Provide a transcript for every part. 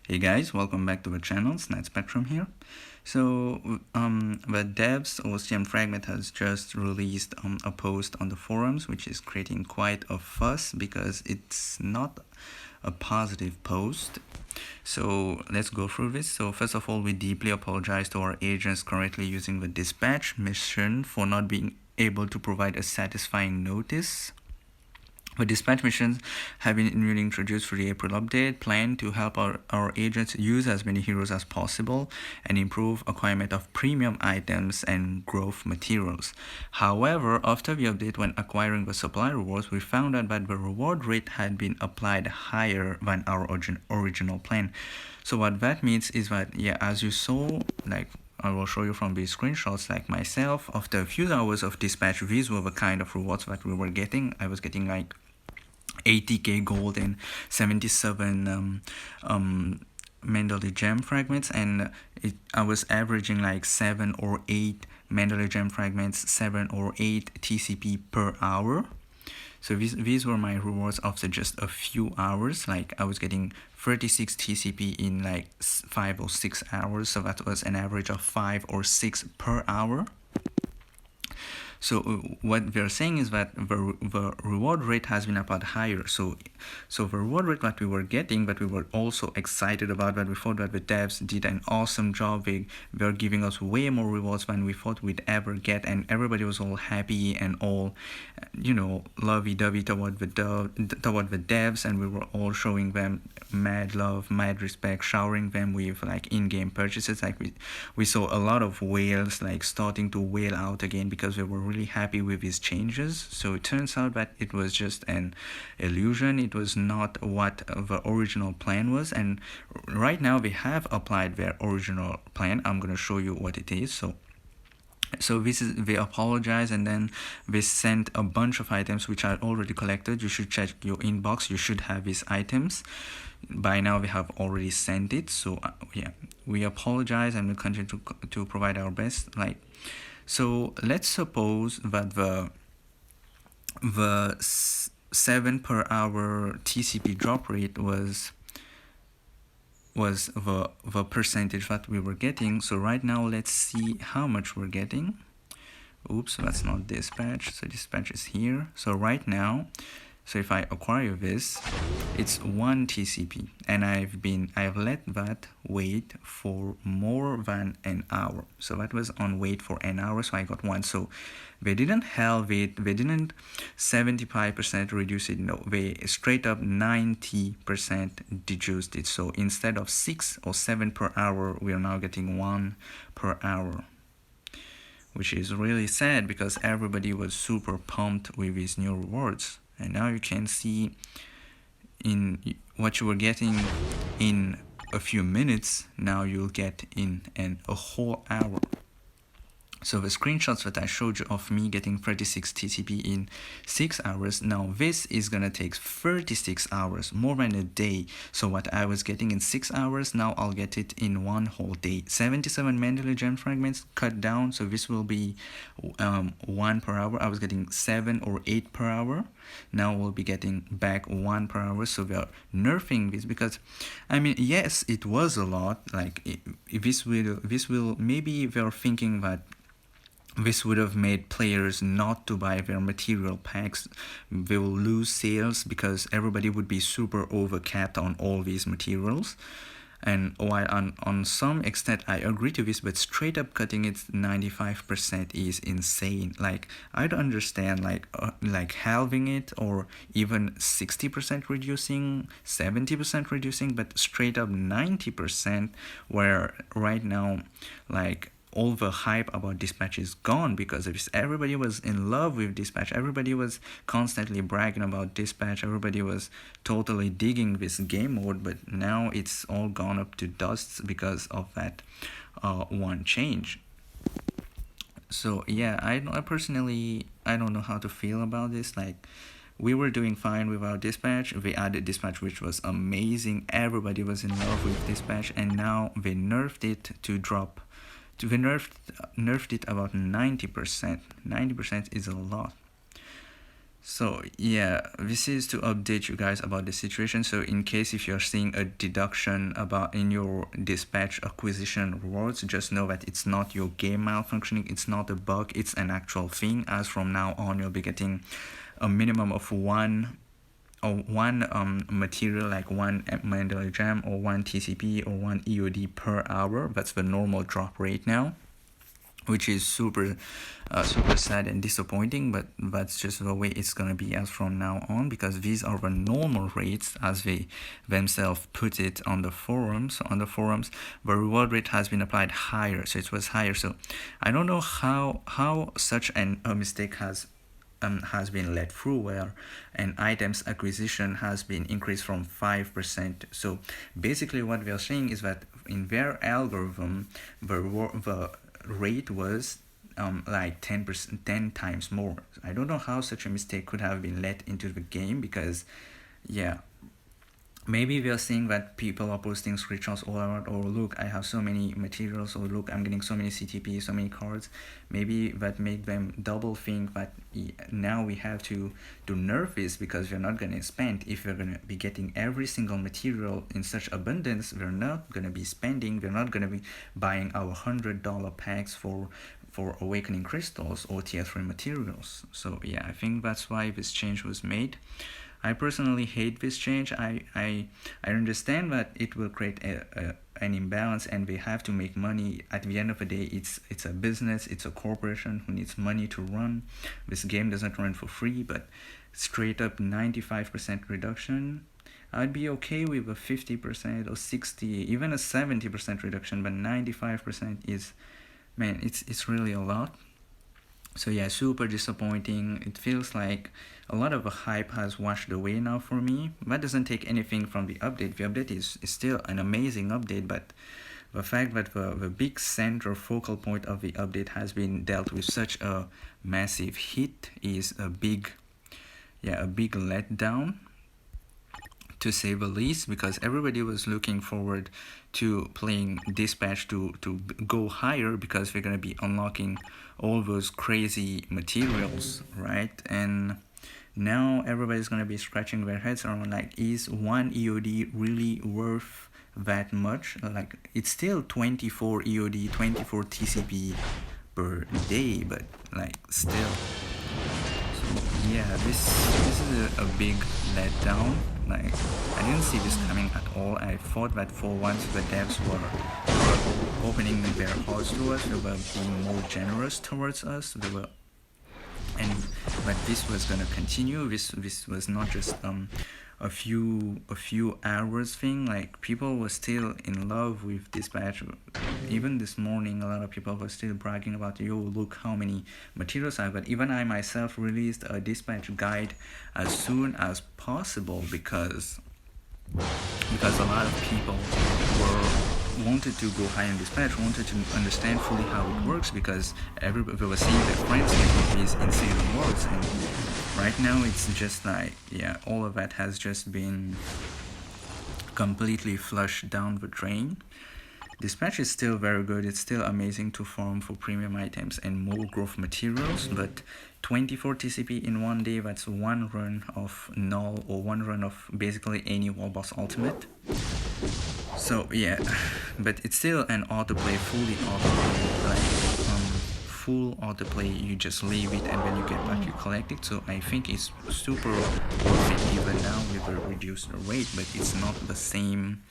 Hey guys, welcome back to the channel. Night Spectrum here. The devs OCM Fragment has just released a post on the forums, which is creating quite a fuss because it's not a positive post. So let's go through this. So first of all, we deeply apologize to our agents currently using the dispatch mission for not being able to provide a satisfying notice. The dispatch missions have been newly introduced for the April update, planned to help our agents use as many heroes as possible and improve acquirement of premium items and growth materials. However, after the update, when acquiring the supply rewards, we found out that the reward rate had been applied higher than our original plan. So what that means is that, yeah, as you saw, like I will show you from these screenshots, like myself, after a few hours of dispatch, these were the kind of rewards that we were getting. I was getting like 80k gold and 77 Mandalay gem fragments, and I was averaging like 7 or 8 Mandalay gem fragments, 7 or 8 TCP per hour. So these were my rewards after just a few hours. Like I was getting 36 TCP in like 5 or 6 hours, so that was an average of 5 or 6 per hour. So what they're saying is that the reward rate has been applied higher. So the reward rate that we were getting, that we were also excited about, that we thought that the devs did an awesome job. They were giving us way more rewards than we thought we'd ever get, and everybody was all happy and all, you know, lovey-dovey toward the devs, and we were all showing them mad love, mad respect, showering them with like in-game purchases. Like we saw a lot of whales like starting to whale out again because they were really happy with these changes. So it turns out that it was just an illusion. It was not what the original plan was, and right now they have applied their original plan. I'm gonna show you what it is. So this is, they apologize, and then they sent a bunch of items which are already collected. You should check your inbox. You should have these items. By now they have already sent it. So yeah, we apologize and we'll continue to provide our best. Like, so let's suppose that the 7 per hour TCP drop rate was the percentage that we were getting. So right now let's see how much we're getting. Oops, that's not dispatch. So dispatch is here. So right now, so if I acquire this, it's 1 TCP, and I've let that wait for more than an hour. So that was on wait for an hour, so I got 1. So they didn't halve it, they didn't 75% reduce it, no, they straight up 90% reduced it. So instead of 6 or 7 per hour, we are now getting 1 per hour, which is really sad because everybody was super pumped with these new rewards. And now you can see in what you were getting in a few minutes, now you'll get in a whole hour. So the screenshots that I showed you of me getting 36 TCP in 6 hours, now this is gonna take 36 hours, more than a day. So what I was getting in 6 hours, now I'll get it in 1 whole day. 77 Mandalay gem fragments cut down, so this will be 1 per hour. I was getting 7 or 8 per hour. Now we'll be getting back 1 per hour. So we are nerfing this because, I mean, yes, it was a lot. Like this will maybe they're thinking that this would have made players not to buy their material packs. They will lose sales because everybody would be super overcapped on all these materials. And while on some extent I agree to this, but straight up cutting it 95% is insane. Like I don't understand like halving it or even 60% reducing, 70% reducing, but straight up 90%, where right now like all the hype about dispatch is gone because of this. Everybody was in love with dispatch. Everybody was constantly bragging about dispatch. Everybody was totally digging this game mode, but now it's all gone up to dust because of that one change. So yeah, I personally, I don't know how to feel about this. Like, we were doing fine with our dispatch. They added dispatch, which was amazing. Everybody was in love with dispatch, and now they nerfed it to drop. They nerfed it about 90%. 90% is a lot. So yeah, this is to update you guys about the situation. So in case if you're seeing a deduction about in your dispatch acquisition rewards, just know that it's not your game malfunctioning, it's not a bug, it's an actual thing. As from now on, you'll be getting a minimum of one material, like one Mandela Gem or one TCP or one EOD per hour. That's the normal drop rate now, which is super sad and disappointing, but that's just the way it's gonna be as from now on, because these are the normal rates as they themselves put it on the forums. On the forums, the reward rate has been applied higher, so it was higher. So I don't know how such a mistake has been let through, where an item's acquisition has been increased from 5%. So basically what we are saying is that in their algorithm, the rate was like 10 times more. I don't know how such a mistake could have been let into the game, because yeah, maybe we are seeing that people are posting screenshots all around, or look, I have so many materials, or look, I'm getting so many CTP, so many cards. Maybe that make them double think that now we have to nerf this, because we're not going to spend. If we're going to be getting every single material in such abundance, we're not going to be spending, we're not going to be buying our $100 packs for awakening crystals or tier 3 materials. So yeah, I think that's why this change was made. I personally hate this change. I understand that it will create an imbalance, and they have to make money. At the end of the day, it's a business, it's a corporation who needs money to run. This game doesn't run for free, but straight up 95% reduction, I'd be okay with a 50% or 60, even a 70% reduction, but 95% is, man, it's really a lot. So yeah, super disappointing. It feels like a lot of the hype has washed away now for me. That doesn't take anything from the update. The update is still an amazing update, but the fact that the big center focal point of the update has been dealt with such a massive hit is a big letdown, to say the least, because everybody was looking forward to playing Dispatch to go higher, because we're going to be unlocking all those crazy materials, right? And now everybody's going to be scratching their heads around, like, is one EOD really worth that much? Like, it's still 24 EOD, 24 TCP per day, but like, still. Yeah, this is a big letdown. Like, I didn't see this coming at all. I thought that for once the devs were opening their hearts to us, they were being more generous towards us. They were, but this was gonna continue. This was not just a few hours thing. Like, people were still in love with Dispatch. Even this morning, a lot of people were still bragging about, yo, look how many materials I got. Even I myself released a Dispatch guide as soon as possible, because a lot of people wanted to go high in Dispatch, wanted to understand fully how it works, because everybody was seeing their friends getting these insane rewards, and right now it's just like, yeah, all of that has just been completely flushed down the drain. Dispatch is still very good. It's still amazing to farm for premium items and more growth materials, but 24 TCP in one day, that's one run of null, or one run of basically any wall boss ultimate. So yeah, but it's still an autoplay, fully autoplay, like full autoplay. You just leave it, and when you get back you collect it. So I think it's super worth it even now with a reduced rate, but it's not the same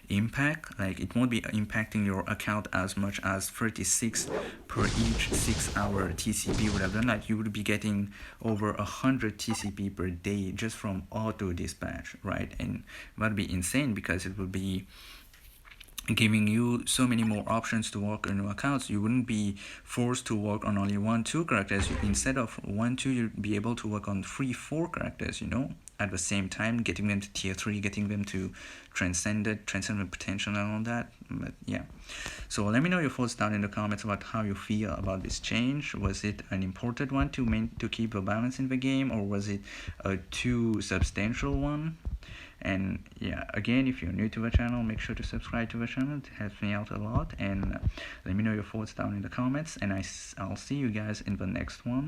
impact. Like, it won't be impacting your account as much as 36 per each 6-hour TCP would have done. Like, you would be getting over 100 TCP per day just from auto dispatch, right? And that'd be insane, because it would be giving you so many more options to work on your accounts. You wouldn't be forced to work on only 1-2 characters. Instead of 1-2, you'd be able to work on 3-4 characters, you know, at the same time, getting them to tier 3, getting them to transcendent potential and all that. But yeah, so let me know your thoughts down in the comments about how you feel about this change. Was it an important one to keep a balance in the game, or was it a too substantial one? And yeah, again, if you're new to the channel, make sure to subscribe to the channel. It helps me out a lot. And let me know your thoughts down in the comments, and I'll see you guys in the next one.